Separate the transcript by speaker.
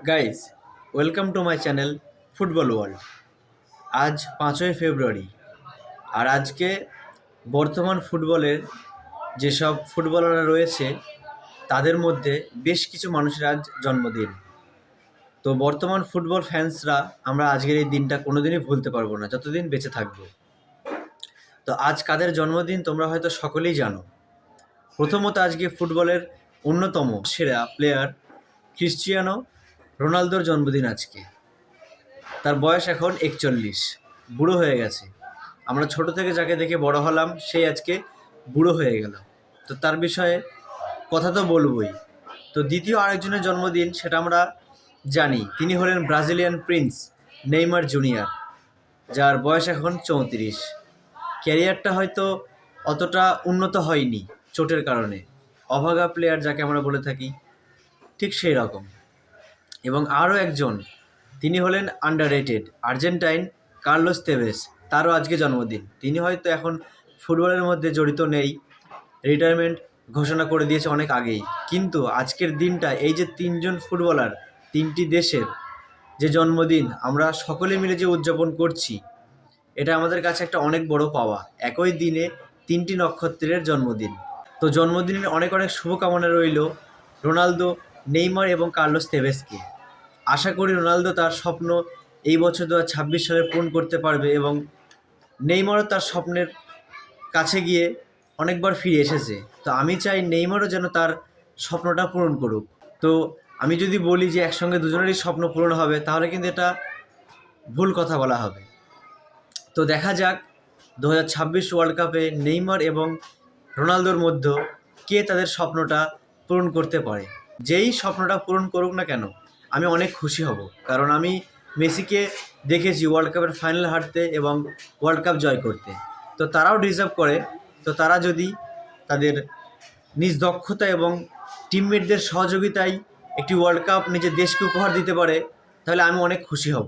Speaker 1: Guys, welcome to my channel football world. আজ 5ই ফেব্রুয়ারি, আর আজকে বর্তমান ফুটবলের যেসব ফুটবলাররা রয়েছে তাদের মধ্যে বেশ কিছু মানুষের আজ জন্মদিন। তো বর্তমান ফুটবল ফ্যান্সরা আমরা আজকের এই দিনটা কোনোদিনই ভুলতে পারবো না যতদিন বেঁচে থাকবো। তো আজ কাদের জন্মদিন তোমরা হয়তো সকলেই জানো। প্রথমত আজকে ফুটবলের অন্যতম সেরা প্লেয়ার ক্রিশ্চিয়ানো রোনালদোর জন্মদিন আজকে। তার বয়স এখন 41, বুড়ো হয়ে গেছে। আমরা ছোট থেকে যাকে দেখে বড় হলাম সেই আজকে বুড়ো হয়ে গেল। তো তার বিষয়ে কথা তো বলবই। তো দ্বিতীয় আরেকজনের জন্মদিন সেটা আমরা জানি, তিনি হলেন ব্রাজিলিয়ান প্রিন্স নেইমার জুনিয়র, যার বয়স এখন 34। ক্যারিয়ারটা হয়তো অতটা উন্নত হয়নি চোটের কারণে, অভাগা প্লেয়ার যাকে আমরা বলে থাকি, ঠিক সেই রকম। এবং আরও একজন, তিনি হলেন আন্ডাররেটেড আর্জেন্টাইন কার্লোস তেভেস, তারও আজকে জন্মদিন। তিনি হয়তো এখন ফুটবলের মধ্যে জড়িত নেই, রিটায়ারমেন্ট ঘোষণা করে দিয়েছে অনেক আগেই, কিন্তু আজকের দিনটা এই যে তিনজন ফুটবলার তিনটি দেশের যে জন্মদিন আমরা সকলে মিলে যে উদযাপন করছি, এটা আমাদের কাছে একটা অনেক বড় পাওয়া। একই দিনে তিনটি নক্ষত্রের জন্মদিন। তো জন্মদিনের অনেক অনেক শুভকামনা রইল রোনালদো, নেইমার এবং কার্লোস তেভেসকে। আশা করি রোনালদো তার স্বপ্ন এই বছর 2026 সালে পূরণ করতে পারবে, এবং নেইমারও তার স্বপ্নের কাছে গিয়ে অনেকবার ফিরে এসেছে। তো আমি চাই নেইমারও যেন তার স্বপ্নটা পূরণ করুক। তো আমি যদি বলি যে একসঙ্গে দুজনেরই স্বপ্ন পূরণ হবে, তাহলে কিন্তু এটা ভুল কথা বলা হবে। তো দেখা যাক 2026 ওয়ার্ল্ড কাপে নেইমার এবং রোনালদোর মধ্যে কে তাদের স্বপ্নটা পূরণ করতে পারে। যেই স্বপ্নটা পূরণ করুক না কেন, আমি অনেক খুশি হব, কারণ আমি মেসিকে দেখেছি ওয়ার্ল্ড কাপের ফাইনাল হারতে এবং ওয়ার্ল্ড কাপ জয় করতে। তো তারাও ডিজার্ভ করে। তো তারা যদি তাদের নিজ দক্ষতা এবং টিমমেটদের সহযোগিতায় একটি ওয়ার্ল্ড কাপ নিজের দেশকে উপহার দিতে পারে, তাহলে আমি অনেক খুশি হব।